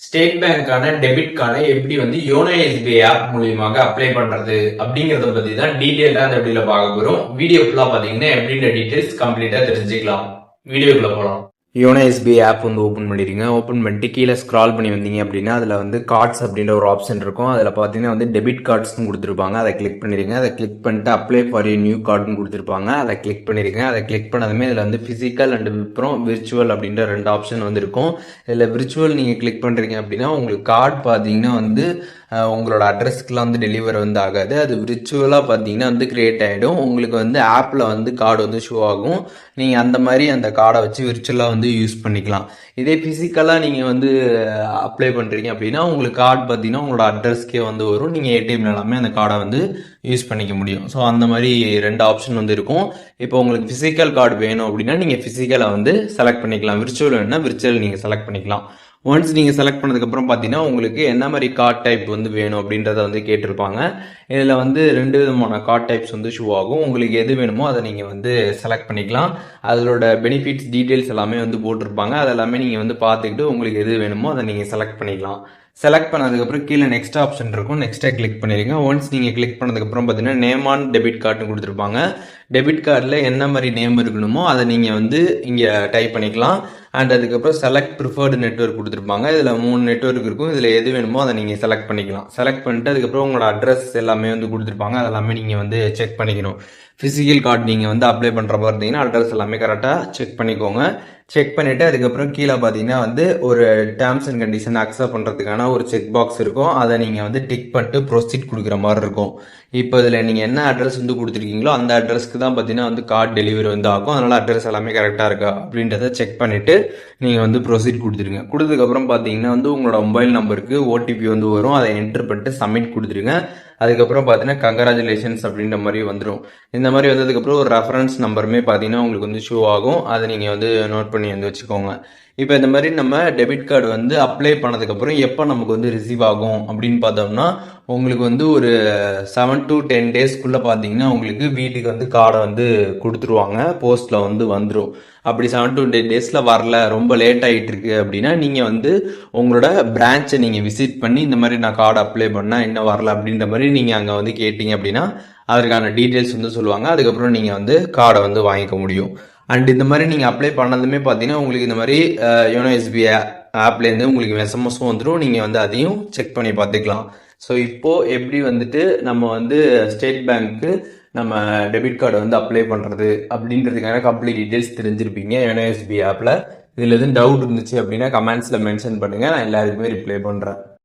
State பேங்க்கான debit கார்டை எப்படி YONO SBI app மூலியமாக அப்ளை பண்றது அப்படிங்கறத பத்தி தான் டீடைலா அந்த வீடியோல பார்க்க போறோம். வீடியோ ஃபுல்லா பாத்தீங்கன்னா எப்படின்ற டீடைல்ஸ் கம்ப்ளீட்டா தெரிஞ்சுக்கலாம். வீடியோக்குள்ள போலாம். யோனோ எஸ்பிஐ ஆப் ஓப்பன் பண்ணிடுங்க. ஓப்பன் பண்ணிட்டு கீழே ஸ்க்ரால் பண்ணி வந்தீங்க அப்படின்னா அதில் கார்ட்ஸ் அப்படின்ற ஒரு ஆப்ஷன் இருக்கும். அதில் பார்த்தீங்கன்னா டெபிட் கார்ட்ஸ்னு கொடுத்துருப்பாங்க. அதை கிளிக் பண்ணிடுங்க. அதை கிளிக் பண்ணிட்டு அப்ளை ஃபார் ஏ நியூ கார்டுன்னு கொடுத்துருப்பாங்க. அதை கிளிக் பண்ணிடுங்க. அதை கிளிக் பண்ணதுமே இதில் ஃபிசிக்கல் அண்ட் அப்புறம் விர்ச்சுவல் அப்படின்ற 2 ஆப்ஷன் இருக்கும். இதில் விர்ச்சுவல் நீங்கள் கிளிக் பண்ணுறீங்க அப்படின்னா உங்களுக்கு கார்டு பார்த்தீங்கன்னா உங்களோட அட்ரஸ்க்குலாம் டெலிவர் ஆகாது. அது விர்ச்சுவலாக பார்த்தீங்கன்னா கிரியேட் ஆகிடும். உங்களுக்கு ஆப்பில் கார்டு ஷோ ஆகும். நீங்கள் அந்த மாதிரி அந்த கார்டை வச்சு விர்ச்சுவலாக யூஸ் பண்ணிக்கலாம். இதே ஃபிசிக்கலாக நீங்கள் அப்ளை பண்ணுறீங்க அப்படின்னா உங்களுக்கு கார்டு பார்த்தீங்கன்னா உங்களோட அட்ரஸ்க்கே வரும். நீங்கள் ஏடிஎம்ல எல்லாமே அந்த கார்டை யூஸ் பண்ணிக்க முடியும். ஸோ அந்த மாதிரி 2 ஆப்ஷன் இருக்கும். இப்போ உங்களுக்கு ஃபிசிக்கல் கார்டு வேணும் அப்படின்னா நீங்கள் ஃபிசிக்கலை செலக்ட் பண்ணிக்கலாம். விர்ச்சுவல் வேணும்னா விர்ச்சுவல் நீங்கள் செலக்ட் பண்ணிக்கலாம். ஒன்ஸ் நீங்கள் செலக்ட் பண்ணதுக்கப்புறம் பார்த்தீங்கன்னா உங்களுக்கு என்ன மாதிரி கார்ட் டைப் வேணும் அப்படின்றத கேட்டிருப்பாங்க. இதில் 2 விதமான கார்ட் டைப்ஸ் ஷோ ஆகும். உங்களுக்கு எது வேணுமோ அதை நீங்கள் செலக்ட் பண்ணிக்கலாம். அதோட பெனிஃபிட்ஸ் டீட்டெயில்ஸ் எல்லாமே போட்டிருப்பாங்க. அதெல்லாமே நீங்கள் பார்த்துக்கிட்டு உங்களுக்கு எது வேணுமோ அதை நீங்கள் செலக்ட் பண்ணிக்கலாம். செலக்ட் பண்ணதுக்கப்புறம் கீழே நெக்ஸ்ட் ஆப்ஷன் இருக்கும். நெக்ஸ்ட்டை கிளிக் பண்ணிடுங்க. ஒன்ஸ் நீங்கள் கிளிக் பண்ணதுக்கப்புறம் பார்த்தீங்கன்னா நேம் ஆன் டெபிட் கார்டுன்னு கொடுத்துருப்பாங்க. டெபிட் கார்டில் என்ன மாதிரி நேம் இருக்கணுமோ அதை நீங்கள் இங்கே டைப் பண்ணிக்கலாம். அண்ட் அதுக்கப்புறம் செலக்ட் ப்ரிஃபர்டு நெட்வொர்க் கொடுத்துருப்பாங்க. இதில் 3 நெட்வொர்க் இருக்கும். இதில் எது வேணுமோ அதை நீங்கள் செலக்ட் பண்ணிக்கலாம். செலக்ட் பண்ணிட்டு அதுக்கப்புறம் உங்களோட அட்ரஸ் எல்லாமே கொடுத்துருப்பாங்க. அதெல்லாமே நீங்கள் செக் பண்ணிக்கணும். ஃபிசிக்கல் கார்டு நீங்கள் அப்ளை பண்ணுற மாதிரி இருந்தீங்கன்னா அட்ரஸ் எல்லாமே கரெக்டாக செக் பண்ணிக்கோங்க. செக் பண்ணிவிட்டு அதுக்கப்புறம் கீழே பார்த்தீங்கன்னா ஒரு டேர்ம்ஸ் அண்ட் கண்டிஷன் அக்செப்ட் பண்ணுறதுக்கான ஒரு செக் பாக்ஸ் இருக்கும். அதை நீங்கள் டிக் பண்ணிட்டு ப்ரொசீட் கொடுக்குற மாதிரி இருக்கும். இப்போ இதில் நீங்கள் என்ன அட்ரஸ் கொடுத்துருக்கீங்களோ அந்த அட்ரஸ்க்கு தான் பார்த்தீங்கன்னா கார்டு டெலிவரி ஆகும். அதனால் அட்ரஸ் எல்லாமே கரெக்டாக இருக்கா அப்படின்றத செக் பண்ணிவிட்டு நீங்கள் ப்ரொசீட் கொடுத்துருங்க. கொடுத்ததுக்கப்புறம் பார்த்தீங்கன்னா உங்களோட மொபைல் நம்பருக்கு ஓடிபி வரும். அதை என்ட்ரு பண்ணிட்டு சப்மிட் கொடுத்துருங்க. அதுக்கப்புறம் பார்த்தீங்கன்னா கங்க்ராச்சுலேஷன்ஸ் அப்படின்ற மாதிரி வந்துடும். இந்த மாதிரி வந்ததுக்கப்புறம் ஒரு ரெஃபரன்ஸ் நம்பருமே பார்த்தீங்கன்னா உங்களுக்கு ஷோ ஆகும். அதை நீங்கள் நோட் பண்ணி வச்சுக்கோங்க. இப்போ இந்த மாதிரி நம்ம டெபிட் கார்டு அப்ளை பண்ணதுக்கப்புறம் எப்போ நமக்கு ரிசீவ் ஆகும் அப்படின்னு பார்த்தோம்னா உங்களுக்கு ஒரு 7 to 10 டேஸ்க்குள்ளே பார்த்தீங்கன்னா உங்களுக்கு வீட்டுக்கு கார்டை கொடுத்துருவாங்க. போஸ்ட்டில் வந்துடும். அப்படி 7 to 10 டேஸில் வரல, ரொம்ப லேட் ஆகிட்டு இருக்கு அப்படின்னா நீங்கள் உங்களோட பிரான்ச்சை நீங்கள் விசிட் பண்ணி இந்த மாதிரி நான் கார்டு அப்ளை பண்ணால் இன்னும் வரல அப்படின்ற மாதிரி நீங்கள் அங்கே கேட்டிங்க அப்படின்னா அதற்கான டீட்டெயில்ஸ் சொல்லுவாங்க. அதுக்கப்புறம் நீங்கள் கார்டை வாங்கிக்க முடியும். அண்ட் இந்த மாதிரி நீங்கள் அப்ளை பண்ணதுமே பார்த்தீங்கன்னா உங்களுக்கு இந்த மாதிரி யோனோ எஸ்பிஐ ஆப்லேருந்து உங்களுக்கு எஸ்எம்எஸும் வந்துடும். நீங்கள் அதையும் செக் பண்ணி பார்த்துக்கலாம். ஸோ இப்போது எப்படி நம்ம ஸ்டேட் பேங்க்கு நம்ம டெபிட் கார்டை அப்ளை பண்ணுறது அப்படின்றதுக்கான கம்ப்ளீட் டீட்டெயில்ஸ் தெரிஞ்சிருப்பீங்க யோனோ எஸ்பிஐ ஆப்பில். இதில் எதுவும் டவுட் இருந்துச்சு அப்படின்னா கமெண்ட்ஸில் மென்ஷன் பண்ணுங்கள். நான் எல்லாருக்குமே ரிப்ளை பண்ணுறேன்.